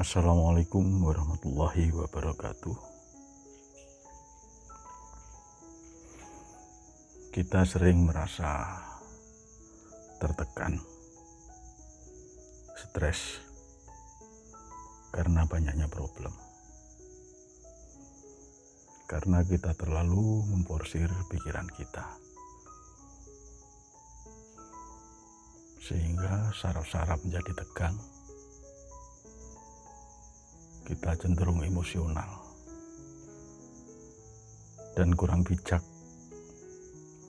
Assalamualaikum warahmatullahi wabarakatuh. Kita sering merasa tertekan, stres, karena banyaknya problem. Karena kita terlalu memforsir pikiran kita, sehingga saraf-saraf menjadi tegang. Kita cenderung emosional dan kurang bijak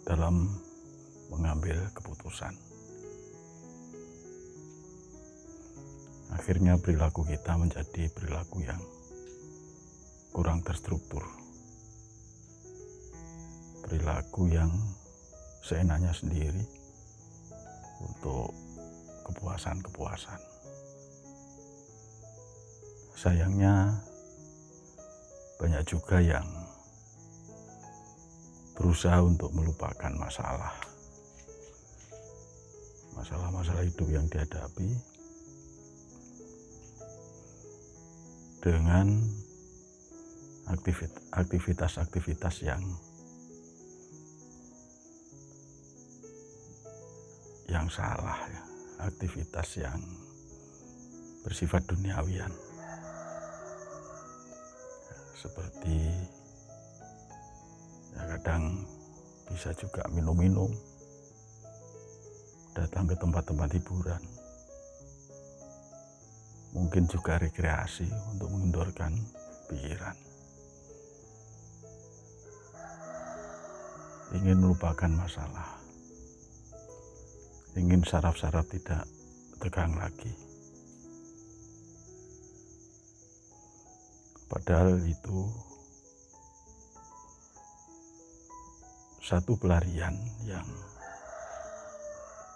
dalam mengambil keputusan. Akhirnya perilaku kita menjadi perilaku yang kurang terstruktur, perilaku yang seenaknya sendiri untuk kepuasan-kepuasan. Sayangnya banyak juga yang berusaha untuk melupakan masalah-masalah hidup yang dihadapi dengan aktivitas-aktivitas yang salah, ya. Aktivitas yang bersifat duniawian, seperti kadang bisa juga minum-minum, datang ke tempat-tempat hiburan, mungkin juga rekreasi untuk mengendorkan pikiran, ingin melupakan masalah, ingin saraf-saraf tidak tegang lagi. Padahal itu satu pelarian yang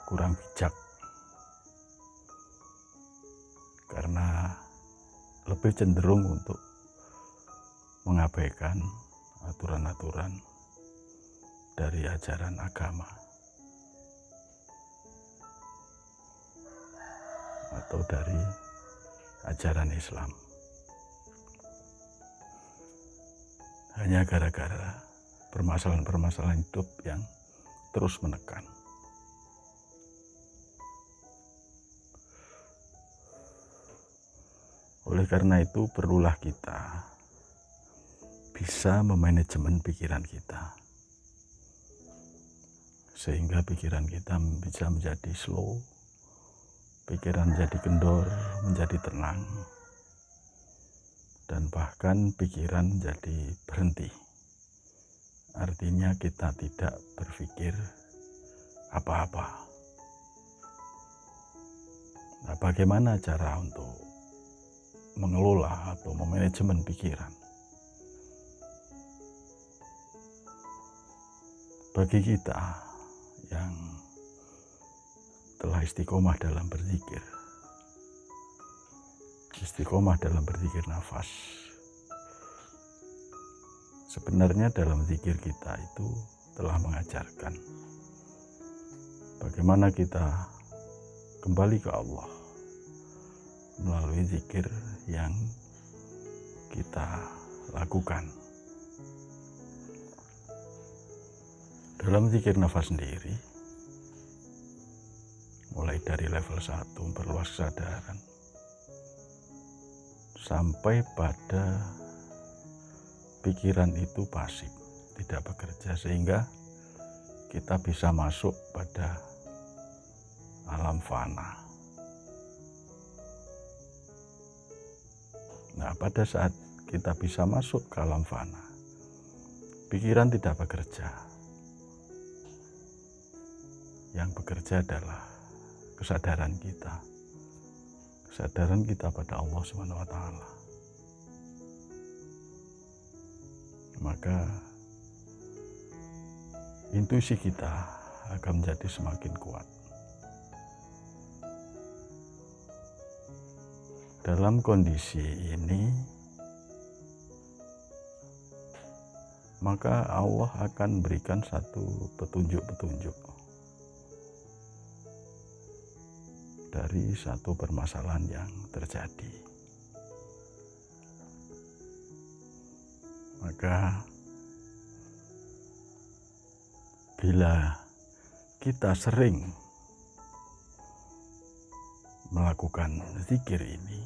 kurang bijak, karena lebih cenderung untuk mengabaikan aturan-aturan dari ajaran agama atau dari ajaran Islam, hanya gara-gara permasalahan-permasalahan hidup yang terus menekan. Oleh karena itu, perlulah kita bisa memanajemen pikiran kita, sehingga pikiran kita bisa menjadi slow, pikiran menjadi kendor, menjadi tenang, dan bahkan pikiran menjadi berhenti. Artinya kita tidak berpikir apa-apa. Nah, bagaimana cara untuk mengelola atau memanajemen pikiran? Bagi kita yang telah istiqomah dalam berzikir, istiqomah dalam berzikir nafas, sebenarnya dalam zikir kita itu telah mengajarkan bagaimana kita kembali ke Allah melalui zikir yang kita lakukan. Dalam zikir nafas sendiri, mulai dari level 1 memperluas kesadaran sampai pada pikiran itu pasif, tidak bekerja, sehingga kita bisa masuk pada alam fana. Nah, pada saat kita bisa masuk ke alam fana, pikiran tidak bekerja. Yang bekerja adalah kesadaran kita pada Allah SWT. Maka intuisi kita akan menjadi semakin kuat. Dalam kondisi ini, maka Allah akan berikan satu petunjuk-petunjuk dari satu permasalahan yang terjadi. Maka bila kita sering melakukan zikir ini,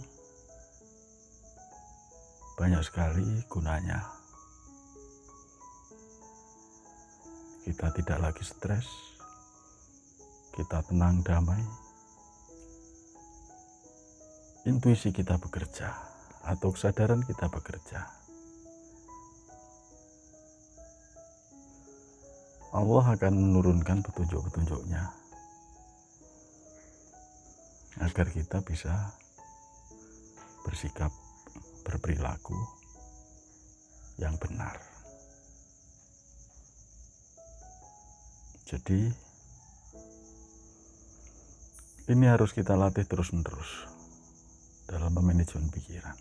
banyak sekali gunanya. Kita tidak lagi stres, kita tenang, damai, intuisi kita bekerja atau kesadaran kita bekerja. Allah akan menurunkan petunjuk-petunjuknya agar kita bisa bersikap, berperilaku yang benar. Jadi ini harus kita latih terus-menerus dalam memanajemen pikiran.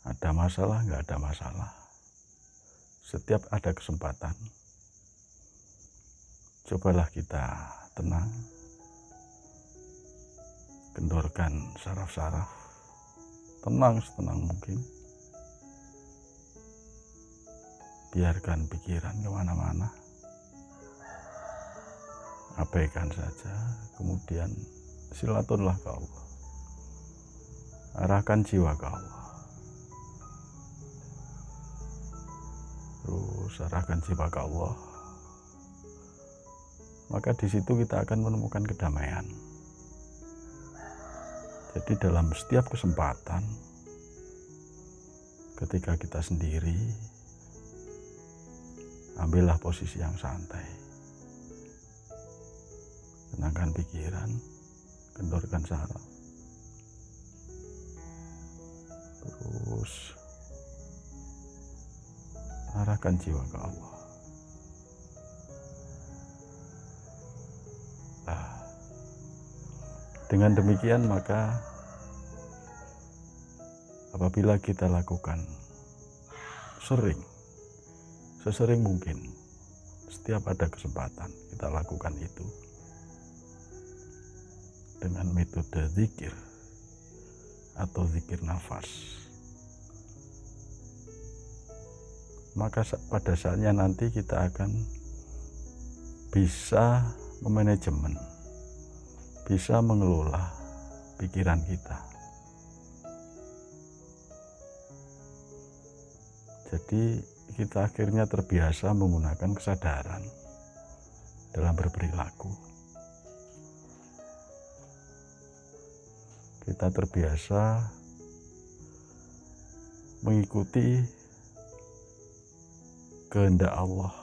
Ada masalah, nggak ada masalah. Setiap ada kesempatan, cobalah kita tenang, kendorkan saraf-saraf, tenang setenang mungkin. Biarkan pikiran kemana-mana, abaikan saja, kemudian silaturahlah ke Allah, arahkan jiwa ke Allah, terus arahkan jiwa ke Allah. Maka di situ kita akan menemukan kedamaian. Jadi dalam setiap kesempatan, ketika kita sendiri, ambillah posisi yang santai, tenangkan pikiran, kendorkan saraf, terus arahkan jiwa ke Allah. Dengan demikian maka apabila kita lakukan sesering mungkin, setiap ada kesempatan kita lakukan itu dengan metode zikir atau zikir nafas, maka pada saatnya nanti kita akan bisa memanajemen, bisa mengelola pikiran kita. Jadi kita akhirnya terbiasa menggunakan kesadaran dalam berperilaku. Kita terbiasa mengikuti kehendak Allah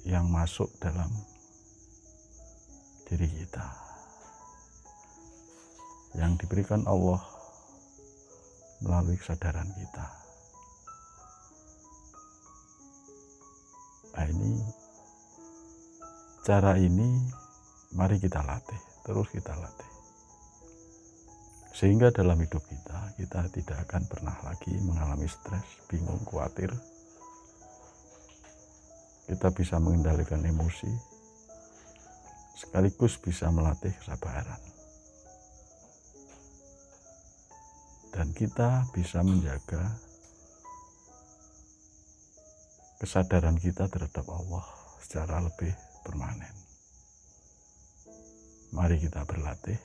yang masuk dalam diri kita, yang diberikan Allah melalui kesadaran kita. Nah, cara ini mari kita latih, terus kita latih, sehingga dalam hidup kita tidak akan pernah lagi mengalami stres, bingung, khawatir. Kita bisa mengendalikan emosi, sekaligus bisa melatih kesabaran. Dan kita bisa menjaga kesadaran kita terhadap Allah secara lebih permanen. Mari kita berlatih,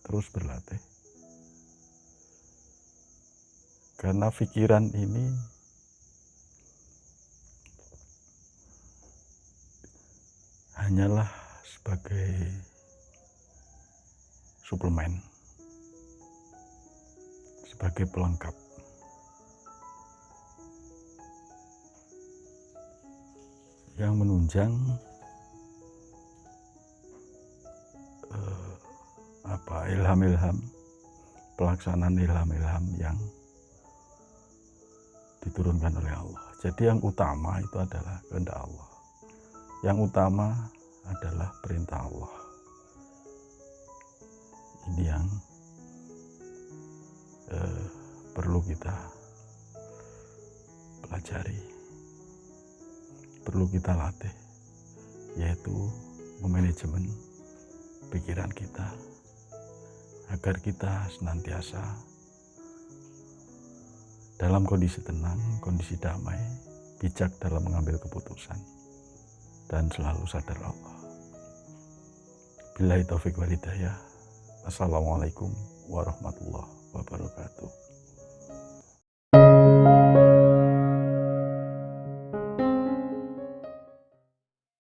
terus berlatih. Karena pikiran ini hanyalah sebagai suplemen, sebagai pelengkap. Yang menunjang ilham-ilham, pelaksanaan ilham-ilham yang diturunkan oleh Allah. Jadi yang utama itu adalah kehendak Allah. Yang utama adalah perintah Allah. Ini yang perlu kita pelajari, perlu kita latih, yaitu memanajemen pikiran kita agar kita senantiasa dalam kondisi tenang, kondisi damai, bijak dalam mengambil keputusan, dan selalu sadar Allah. Billahi taufiq wal hidayah. Assalamualaikum warahmatullahi wabarakatuh.